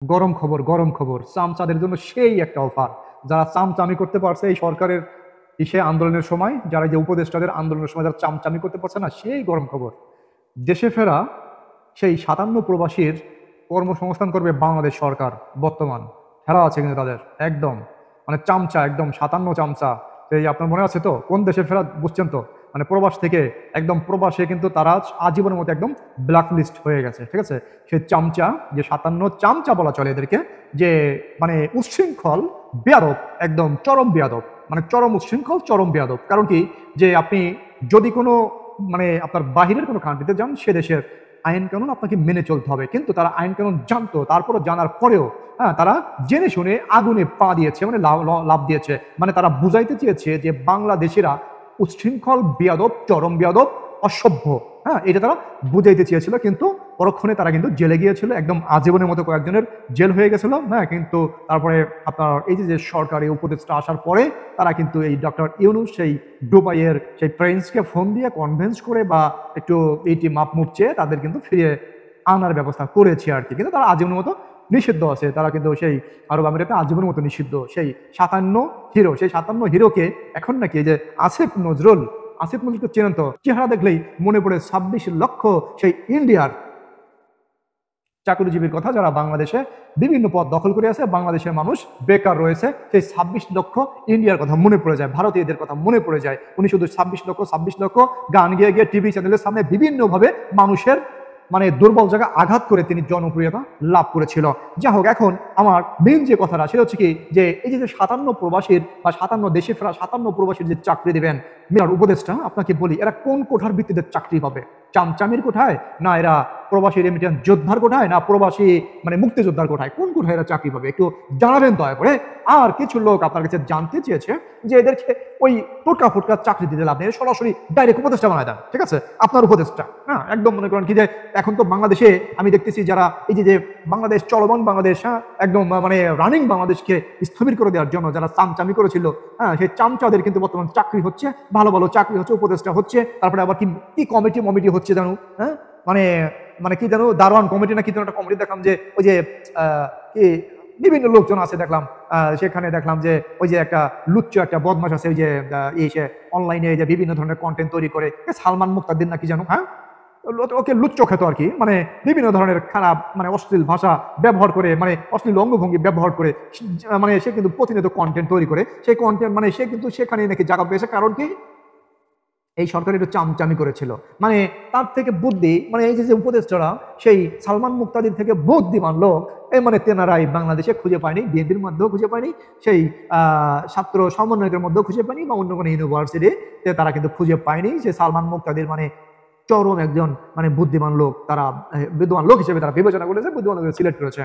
গরম খবর, গরম খবর। চামচাদের জন্য সেই একটা অফার। যারা চামচামি করতে পারছে এই সরকারের আন্দোলনের সময়, যারা এই যে উপদেষ্টাদের আন্দোলনের সময় যারা চামচামি করতে পারছে না, সেই গরম খবর। দেশে ফেরা সেই ৫৭ প্রবাসীর কর্মসংস্থান করবে বাংলাদেশ সরকার। বর্তমান ফেরা আছে কিন্তু তাদের একদম, মানে চামচা, একদম ৫৭ চামচা। এই আপনার মনে আছে তো কোন দেশে ফেরা, বুঝছেন তো? মানে প্রবাস থেকে একদম প্রবাসে কিন্তু তারা আজীবনের মতো একদম ব্ল্যাক লিস্ট হয়ে গেছে, ঠিক আছে? সে চামচা, যে ৫৭ চামচা বলা চলে এদেরকে, যে মানে উচ্ছৃঙ্খল বেয়াদব, একদম চরম বেয়াদব, মানে চরম উচ্ছৃঙ্খল, চরম বেয়াদব। কারণ কি, যে আপনি যদি কোনো মানে আপনার বাহিরের কোনো কান্ট্রিতে যান, সে দেশের আইন কানুন আপনাকে মেনে চলতে হবে, কিন্তু তারা আইন কানুন জানতো, তারপরও জানার পরেও হ্যাঁ তারা জেনে শুনে আগুনে পা দিয়েছে, মানে লাভ দিয়েছে। মানে তারা বুঝাইতে চেয়েছে যে বাংলাদেশিরা উচ্ছৃঙ্খল, বেয়াদব, চরম বেয়াদব, অসভ্য। হ্যাঁ, এটা তারা বুঝাইতে চেয়েছিল, কিন্তু পরক্ষণে তারা কিন্তু জেলে গিয়েছিল, একদম আজীবনের মতো কয়েকজনের জেল হয়ে গেছিল। হ্যাঁ, কিন্তু তারপরে আপনার এই যে সরকারি উপদেষ্টা আসার পরে তারা কিন্তু এই ডক্টর ইউনূস সেই দুবাইয়ের সেই প্রিন্সকে ফোন দিয়ে কনভিন্স করে বা একটু এইটি মাপ মুপ চেয়ে তাদের কিন্তু ফিরিয়ে আনার ব্যবস্থা করেছে আর কি। কিন্তু তারা আজীবনের মতো নিষিদ্ধ আছে, তারা কিন্তু সেই আরব আমিরাতে আজীবনের মতো নিষিদ্ধ। সেই ৫৭ হিরো, সেই ৫৭ হিরোকে এখন নাকি যে আসিফ নজরুল, আসিফ নজরুলকে চেনেন তো? চেহারা দেখলেই মনে পড়ে ২৬ লক্ষ সেই ইন্ডিয়ার চাকরিজীবীর কথা, যারা বাংলাদেশে বিভিন্ন পদ দখল করে আছে, বাংলাদেশের মানুষ বেকার রয়েছে। সেই ২৬ লক্ষ ইন্ডিয়ার কথা মনে পড়ে যায়, ভারতীয়দের কথা মনে পড়ে যায়। উনি শুধু ২৬ লক্ষ ২৬ লক্ষ গান গিয়ে গিয়ে টিভি চ্যানেলের সামনে বিভিন্নভাবে মানুষের মানে দুর্বল জায়গা আঘাত করে তিনি জনপ্রিয়তা লাভ করেছিল। যাই হোক, এখন আমার মেন যে কথাটা সেটা হচ্ছে কি, যে এই যে ৫৭ প্রবাসীর বা ৫৭ দেশে ফেরা ৫৭ প্রবাসীর যে চাকরি দেবেন মেয়র উপদেষ্টা, আপনাকে বলি এরা কোন কোঠার ভিত্তিতে চাকরি পাবে? চামচামির কোঠায়, না এরা প্রবাসী রেমিটেন্স যোদ্ধার কোঠায়, না প্রবাসী মানে মুক্তিযোদ্ধার কোঠায়? কোন কোঠায় এরা চাকরি পাবে একটু জানাবেন দয়া করে। আর কিছু লোক আপনার কাছে জানতে চেয়েছে যে এদেরকে ওই টোটকা ফুটকা চাকরি দিতে লাভ নেই, সরাসরি ডাইরেক্ট উপদেষ্টা বানায় দেন, ঠিক আছে? আপনার উপদেষ্টা, হ্যাঁ একদম মনে করেন কি যে এখন তো বাংলাদেশে আমি দেখতেছি যারা এই যে বাংলাদেশ, চলমান বাংলাদেশ, হ্যাঁ একদম মানে রানিং বাংলাদেশকে স্থবির করে দেওয়ার জন্য যারা চামচামি করেছিল, হ্যাঁ সেই চামচাদের কিন্তু বর্তমান চাকরি হচ্ছে, ভালো ভালো চাকরি হচ্ছে, উপদেষ্টা হচ্ছে। তারপরে আবার কি কি কমিটি হচ্ছে জানো? হ্যাঁ, মানে মানে কি জানো, দারোয়ান কমিটি না কি যেন একটা কমিটি দেখলাম, যে ওই যে কি বিভিন্ন লোকজন আছে দেখলাম, সেখানে দেখলাম যে ওই যে একটা লুচ্চ একটা বদমাশ আছে, ওই যে সে অনলাইনে যে বিভিন্ন ধরনের কন্টেন্ট তৈরি করে, সালমান মুক্তাদির নাকি জানো, হ্যাঁ ওকে লুচ্চ খেত আর কি, মানে বিভিন্ন ধরনের খারাপ মানে অশ্লীল ভাষা ব্যবহার করে, মানে অশ্লীল অঙ্গভঙ্গি ব্যবহার করে, মানে সে কিন্তু প্রতিনিয়ত কন্টেন্ট তৈরি করে। সেই কন্টেন্ট মানে সে কিন্তু সেখানে নাকি জায়গা পেয়েছে, কারণ কি এই সরকার একটু চামচামি করেছিল। মানে তার থেকে বুদ্ধি, মানে এই যে উপদেষ্টারা সেই সালমান মুক্তাদির থেকে বুদ্ধিমান লোক এই মানে তেনারাই বাংলাদেশে খুঁজে পায়নি, বিএনপির মধ্যেও খুঁজে পায়নি, সেই ছাত্র সমন্বয়কের মধ্যেও খুঁজে পায়নি, বা অন্য কোনো ইউনিভার্সিটিতে তারা কিন্তু খুঁজে পায়নি যে সালমান মুক্তাদির মানে চরম একজন মানে বুদ্ধিমান লোক, তারা বুদ্ধিমান লোক হিসেবে তারা বিবেচনা করেছে, বুদ্ধিমান লোক সিলেক্ট করেছে।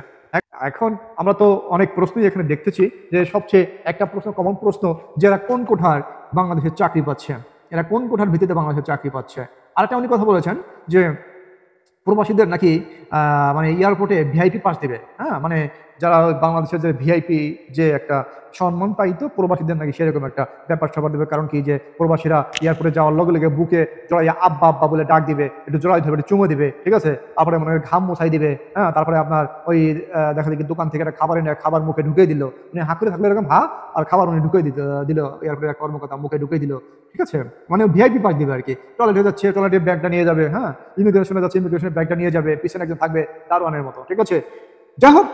এখন আমরা তো অনেক প্রশ্নই এখানে দেখতেছি, যে সবচেয়ে একটা প্রশ্ন, কমন প্রশ্ন, যে এরা কোন কোঠার বাংলাদেশের চাকরি পাচ্ছে, এরা কোন কোঠার ভিত্তিতে বাংলাদেশের চাকরি পাচ্ছে। আরেকটা উনি কথা বলেছেন যে প্রবাসীদের নাকি মানে এয়ারপোর্টে ভিআইপি পাস দিবে। হ্যাঁ, মানে যারা বাংলাদেশের যে ভিআইপি যে একটা সম্মান পাইতো, প্রবাসীদের নাকি সেরকম একটা ব্যাপার স্যাপার দেবে। কারণ কি, যে প্রবাসীরা এয়ারপোর্টে যাওয়ার লগে লগে বুকে জড়াইয়া আব্বা আব্বা বলে ডাক দিবে, একটু জড়াই ধরবে, একটু চুমো দিবে, ঠিক আছে? তারপরে মনে হয় ঘাম মোছাই দিবে। হ্যাঁ, তারপরে আপনার ওই দেখা দেখি দোকান থেকে একটা খাবার এনে খাবার মুখে ঢুকিয়ে দিল, উনি হাঁ করে থাকলে এরকম আর খাবার উনি ঢুকিয়ে দিল এয়ারপোর্টের কর্মকর্তা মুখে ঢুকিয়ে দিল, ঠিক আছে? মানে ভিআইপি পাস দিবে আর কি। টয়লেটে যাচ্ছে, টয়লেটের ব্যাগটা নিয়ে যাবে, হ্যাঁ ইমিগ্রেশনে যাচ্ছে, ইমিগ্রেশনের ব্যাগটা নিয়ে যাবে, পিছনে একজন থাকবে দারোয়ানের মতো, ঠিক আছে? যাই হোক,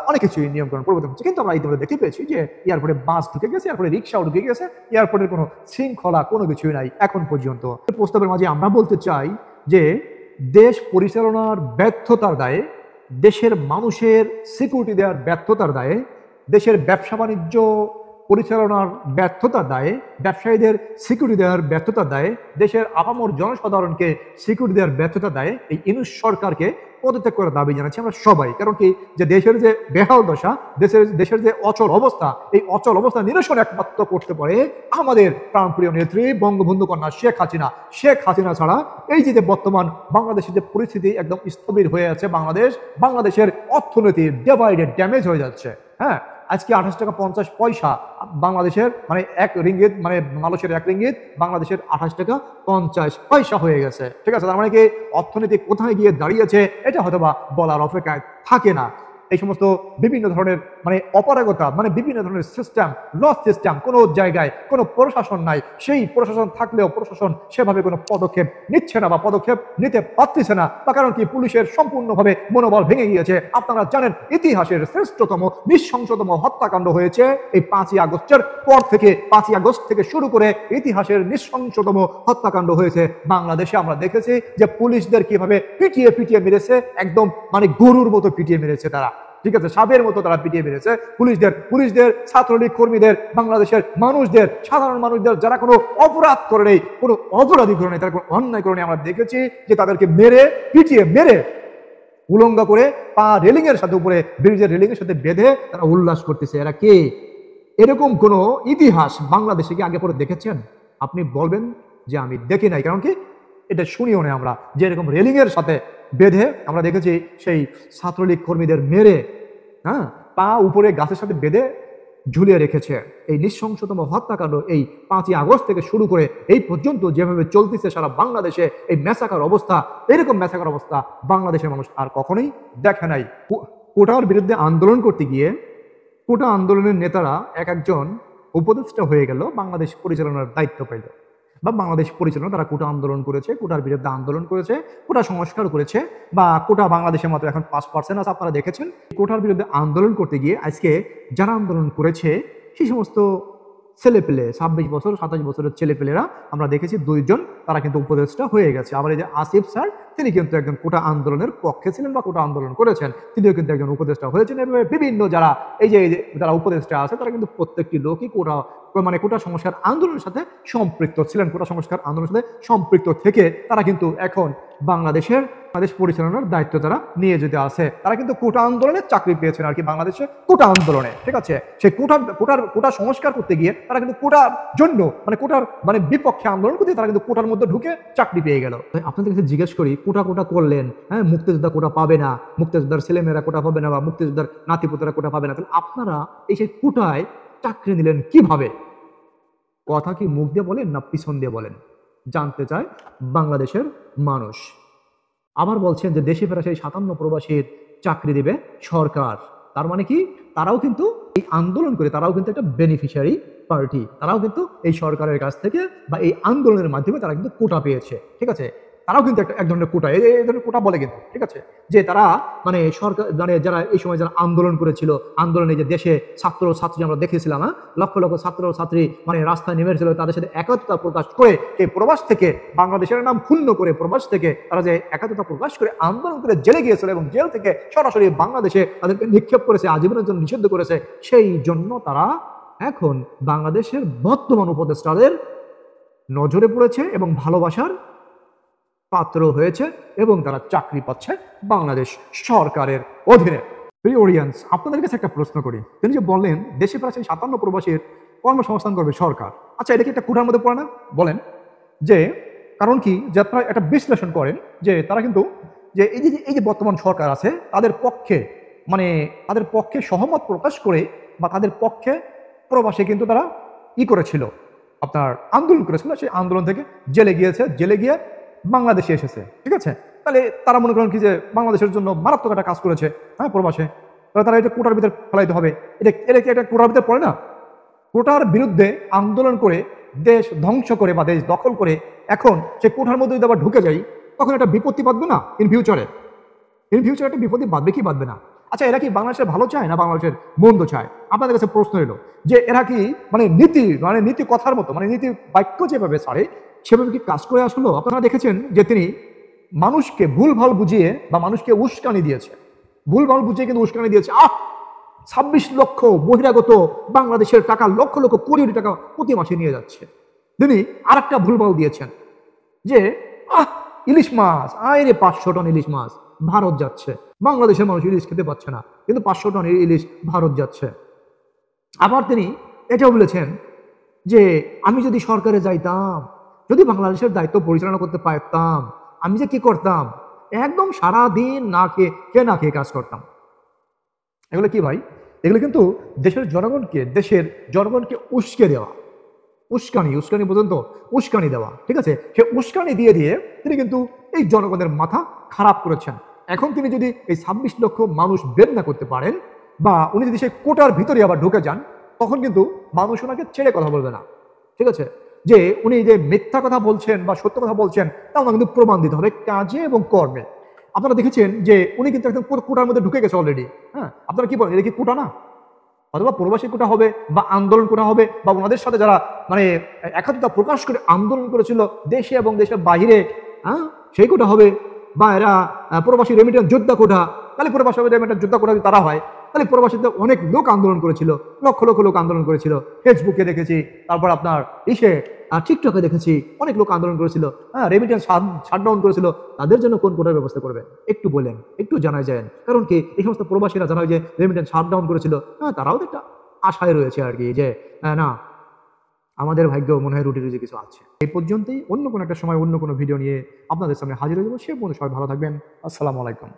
অনেক কিছুই নিয়মকানুন পরিবর্তন হচ্ছে, কিন্তু আমরা ইতিমধ্যে দেখতে পেয়েছি যে এয়ারপোর্টে বাস ঢুকে গেছে, এয়ারপোর্টে রিক্সাও ঢুকে গেছে, এয়ারপোর্টের কোনো শৃঙ্খলা কোনো কিছুই নাই এখন পর্যন্ত। প্রস্তাবের মাঝে আমরা বলতে চাই যে দেশ পরিচালনার ব্যর্থতার দায়ে, দেশের মানুষের সিকিউরিটি দেওয়ার ব্যর্থতার দায়ে, দেশের ব্যবসা বাণিজ্য পরিচালনার ব্যর্থতার দায়ে, ব্যবসায়ীদের সিকিউরিটি দেওয়ার ব্যর্থতার দায়ে, দেশের আপামর জনসাধারণকে সিকিউরিটি দেওয়ার ব্যর্থতার দায়ে এই ইউনূস সরকারকে পদত্যাগ করার দাবি জানাচ্ছি আমরা সবাই। কারণ কি, যে দেশের যে বেহাল দশা, দেশের যে অচল অবস্থা, এই অচল অবস্থা নিরসন একমাত্র করতে পারে আমাদের প্রাণপ্রিয় নেত্রী বঙ্গবন্ধু কন্যা শেখ হাসিনা। শেখ হাসিনা ছাড়া এই যে বর্তমান বাংলাদেশের যে পরিস্থিতি একদম স্থবির হয়ে আছে, বাংলাদেশের অর্থনীতি ডিভাইডেড, ড্যামেজ হয়ে যাচ্ছে। হ্যাঁ, আজকে 28 টাকা 50 পয়সা বাংলাদেশের মানে 1 রিঙ্গিত, মানে মালয়েশিয়ার 1 রিঙ্গিত বাংলাদেশের 28 টাকা 50 পয়সা হয়ে গেছে, ঠিক আছে? তার মানে কি অর্থনীতি কোথায় গিয়ে দাঁড়িয়েছে এটা হয়তো বা বলার অপেক্ষায় থাকে না। এই সমস্ত বিভিন্ন ধরনের মানে অপারগতা, মানে বিভিন্ন ধরনের সিস্টেম, ল সিস্টেম, কোনো জায়গায় কোনো প্রশাসন নাই, সেই প্রশাসন থাকলেও প্রশাসন সেভাবে কোনো পদক্ষেপ নিচ্ছে না বা পদক্ষেপ নিতে পারতেছে না। বা কারণ কি, পুলিশের সম্পূর্ণভাবে মনোবল ভেঙে গিয়েছে। আপনারা জানেন ইতিহাসের শ্রেষ্ঠতম নিঃশংসতম হত্যাকাণ্ড হয়েছে এই 5ই আগস্টের পর থেকে। 5ই আগস্ট থেকে শুরু করে ইতিহাসের নিঃশংসতম হত্যাকাণ্ড হয়েছে বাংলাদেশে। আমরা দেখেছি যে পুলিশদের কিভাবে পিটিয়ে পিটিয়ে মেরেছে, একদম মানে গরুর মতো পিটিয়ে মেরেছে তারা, ঠিক আছে, সাপের মতো তারা পিটিয়ে মেরেছে পুলিশদের ছাত্রলীগ কর্মীদের, বাংলাদেশের মানুষদের, সাধারণ মানুষদের, যারা কোনো অপরাধ করে নেই, কোনো অপরাধী করে নেই, তারা কোনো অন্যায় করে নেই। আমরা দেখেছি যে তাদেরকে মেরে পিটিয়ে মেরে উলঙ্গ করে পা রেলিং এর সাথে, উপরে ব্রিজের রেলিং এর সাথে বেঁধে তারা উল্লাস করতেছে। এরা কে? এরকম কোনো ইতিহাস বাংলাদেশে কি আগে পরে দেখেছেন? আপনি বলবেন যে আমি দেখি নাই। কারণ কি, এটা শুনিও না আমরা, যে এরকম রেলিং এর সাথে বেঁধে আমরা দেখেছি সেই ছাত্রলীগ কর্মীদের মেরে, হ্যাঁ, পা উপরে গাছের সাথে বেঁধে ঝুলিয়ে রেখেছে। এই নৃশংসতম হত্যাকাণ্ড এই 5ই আগস্ট থেকে শুরু করে এই পর্যন্ত যেভাবে চলতেছে সারা বাংলাদেশে, এই মেসাকার অবস্থা, এরকম মেসাকার অবস্থা বাংলাদেশের মানুষ আর কখনোই দেখে নাই। কোটার বিরুদ্ধে আন্দোলন করতে গিয়ে কোটা আন্দোলনের নেতারা এক একজন উপদেষ্টা হয়ে গেল, বাংলাদেশ পরিচালনার দায়িত্ব পেল, বা বাংলাদেশ পরিচালনা, তারা কোটা আন্দোলন করেছে, কোটার বিরুদ্ধে আন্দোলন করেছে, কোটা সংস্কার করেছে, বা কোটা বাংলাদেশের মাত্র এখন 5% আছে। আপনারা দেখেছেন কোটার বিরুদ্ধে আন্দোলন করতে গিয়ে আজকে যারা আন্দোলন করেছে সেই সমস্ত ছেলেপেলে, 26 বছর 27 বছরের ছেলেপেলেরা আমরা দেখেছি 2 জন তারা কিন্তু উপদেষ্টা হয়ে গেছে। আবার এই যে আসিফ স্যার, তিনি কিন্তু একজন কোটা আন্দোলনের পক্ষে ছিলেন বা কোটা আন্দোলন করেছেন, তিনিও কিন্তু একজন উপদেষ্টা হয়েছেন। এভাবে বিভিন্ন যারা এই যে যারা উপদেষ্টা আছে তারা কিন্তু প্রত্যেকটি লোকই কোটা সংস্কার আন্দোলনের সাথে সম্পৃক্ত ছিলেন। কোটা সংস্কার আন্দোলনের সাথে সম্পৃক্ত থেকে তারা কিন্তু এখন বাংলাদেশ পরিচালনার দায়িত্ব তারা নিয়ে যেতে আছে। তারা কিন্তু কোটা আন্দোলনে চাকরি পেয়েছেন আর কি, বাংলাদেশে কোটা আন্দোলনে, ঠিক আছে। সেই কোটা সংস্কার করতে গিয়ে তারা কিন্তু কোটার জন্য কোটার বিপক্ষে আন্দোলন করতে তারা কিন্তু কোটার মধ্যে ঢুকে চাকরি পেয়ে গেল। আপনাদের কাছে জিজ্ঞেস করি, কোটা করলেন, হ্যাঁ, মুক্তিযোদ্ধা কোটা পাবে না, মুক্তিযোদ্ধার ছেলেমেয়েরা কোটা পাবে না, বা মুক্তিযোদ্ধার নাতিপুতেরা কোটা পাবে না, তাহলে আপনারা এই সেই কোটায় চাকরি নিলেন কিভাবে? কথা কি মুখ দিয়ে বলেন না পিছন দিয়ে বলেন? জানতে চায় বাংলাদেশের মানুষ। আবার বলছেন যে দেশে ফেরা সেই 57 প্রবাসীর চাকরি দেবে সরকার। তার মানে কি, তারাও কিন্তু এই আন্দোলন করে তারাও কিন্তু একটা বেনিফিশিয়ারি পার্টি, তারাও কিন্তু এই সরকারের কাছ থেকে বা এই আন্দোলনের মাধ্যমে তারা কিন্তু কোটা পেয়েছে, ঠিক আছে। তারাও কিন্তু এক ধরনের কোটা, এই ধরনের কোটা বলে কিন্তু, ঠিক আছে, যে তারা সরকার যারা এই সময় যারা আন্দোলন করেছিল, আন্দোলনে যে দেশে ছাত্রী আমরা দেখেছিলাম, লক্ষ লক্ষ ছাত্র ছাত্রী রাস্তায় নেমেছিল, তাদের সাথে একতা প্রকাশ করে এই প্রবাস থেকে, বাংলাদেশের নাম ক্ষুণ্ণ করে প্রবাস থেকে তারা যে একতা প্রকাশ করে আন্দোলন করে জেলে গিয়েছিল এবং জেল থেকে সরাসরি বাংলাদেশে তাদেরকে নিক্ষেপ করেছে, আজীবনের জন্য নিষিদ্ধ করেছে। সেই জন্য তারা এখন বাংলাদেশের বর্তমান উপদেষ্টাদের নজরে পড়েছে এবং ভালোবাসার পাত্র হয়েছে এবং তারা চাকরি পাচ্ছে বাংলাদেশ সরকারের অধীনে। প্রিয় অডিয়েন্স, আপনাদের কাছে একটা প্রশ্ন করি, তিনি যে বললেন দেশে প্রায় 57 প্রবাসীর কর্মসংস্থান করবে সরকার, আচ্ছা এটা কি একটা কোটার মধ্যে পড়ে না? বলেন যে কারণ কি, যে আপনারা একটা বিশ্লেষণ করেন যে তারা কিন্তু যে এই যে বর্তমান সরকার আছে তাদের পক্ষে সহমত প্রকাশ করে বা তাদের পক্ষে প্রবাসে কিন্তু তারা করেছিল, আপনার আন্দোলন করেছিল, সেই আন্দোলন থেকে জেলে গিয়েছে, জেলে গিয়ে বাংলাদেশে এসেছে, ঠিক আছে। তাহলে তারা মনে করেন কি যে বাংলাদেশের জন্য মারাত্মক একটা কাজ করেছে, হ্যাঁ, প্রবাসে, তাহলে তারা এটা কোটার ভিতরে ফেলাইতে হবে। এটা কোটার ভিতরে পড়ে না? কোটার বিরুদ্ধে আন্দোলন করে দেশ ধ্বংস করে বা দেশ দখল করে এখন সে কোটার মধ্যে যদি আবার ঢুকে যাই, তখন একটা বিপত্তি বাঁধবে না? ইন ফিউচারে একটা বিপত্তি বাঁধবে কি বাঁধবে না? আচ্ছা, এরা কি বাংলাদেশের ভালো চায় না বাংলাদেশের মন্দ চায়? আপনাদের কাছে প্রশ্ন এলো যে এরা কি নীতি কথার মতো নীতি বাক্য যেভাবে ছাড়ে সেভাবে কি কাজ করে আসলো? আপনারা দেখেছেন যে তিনি মানুষকে ভুলভাল বুঝিয়ে বা মানুষকে উস্কানি দিয়েছে, ভুলভাল বুঝিয়ে কিন্তু উস্কানি দিয়েছে। 26 লক্ষ বহিরাগত বাংলাদেশের টাকা, লক্ষ লক্ষ কোটি টাকা প্রতি মাসে নিয়ে যাচ্ছে। তিনি আর একটা ভুলভাল দিয়েছেন যে ইলিশ মাছ, আরে 500 টন ইলিশ মাছ ভারত যাচ্ছে, বাংলাদেশের মানুষ ইলিশ খেতে পাচ্ছে না, কিন্তু 500 টন ইলিশ ভারত যাচ্ছে। আবার তিনি এটাও বলেছেন যে আমি যদি সরকারে যাইতাম, যদি বাংলাদেশের দায়িত্ব পরিচালনা করতে পারতাম, আমি যে কি করতাম, একদম সারাদিন না খেয়ে কাজ করতাম। এগুলো কি ভাই? এগুলো কিন্তু দেশের জনগণকে উস্কে দেওয়া, উস্কানি পর্যন্ত উস্কানি দেওয়া, ঠিক আছে। সে উস্কানি দিয়ে তিনি কিন্তু এই জনগণের মাথা খারাপ করেছেন। এখন তিনি যদি এই 26 লক্ষ মানুষ বের না করতে পারেন, বা উনি যদি সেই কোটার ভিতরে আবার ঢুকে যান, তখন কিন্তু মানুষ ওনাকে ছেড়ে কথা বলবে না। ঠিক আছে, যে উনি যে মিথ্যা কথা বলছেন বা সত্য কথা বলছেন তা ওনাকে কিন্তু প্রমাণ দিতে হবে কাজে এবং কর্মে। আপনারা দেখেছেন যে উনি কিন্তু একদম কোটার মধ্যে ঢুকে গেছে অলরেডি। হ্যাঁ, আপনারা কি বলেন, এটা কি কোটা না? অথবা প্রবাসী কোটা হবে, বা আন্দোলন কোটা হবে, বা ওনাদের সাথে যারা মানে একাত্মতা প্রকাশ করে আন্দোলন করেছিল দেশে এবং দেশের বাহিরে, হ্যাঁ, সেই কোটা হবে। বা এরা প্রবাসী রেমিটেন্স যোদ্ধা কোটা, তাহলে প্রবাসী রেমিটেন্স যোদ্ধা কোটা যদি তারা হয়, তাহলে প্রবাসীতে অনেক লোক আন্দোলন করেছিল, লক্ষ লক্ষ লোক আন্দোলন করেছিল। ফেসবুকে দেখেছি, তারপর আপনার টিকটকে দেখেছি, অনেক লোক আন্দোলন করেছিল, হ্যাঁ, রেমিটেন্স শাটডাউন করেছিল। তাদের জন্য কোন কোটার ব্যবস্থা করবেন একটু বলেন, একটু জানাই যায়। কারণ কি এই সমস্ত প্রবাসীরা যারা যে রেমিটেন্স শাটডাউন করেছিল, হ্যাঁ, তারাও তো একটা আশায় রয়েছে আর কি, যে না, আমাদের ভাগ্য মনে হয় রুটি রুজি কিছু আছে। এই পর্যন্তই, অন্য কোনো একটা সময় অন্য কোনো ভিডিও নিয়ে আপনাদের সামনে হাজির হয়ে যাবো। সে পর্যন্ত সবাই ভালো থাকবেন। আসসালামু আলাইকুম।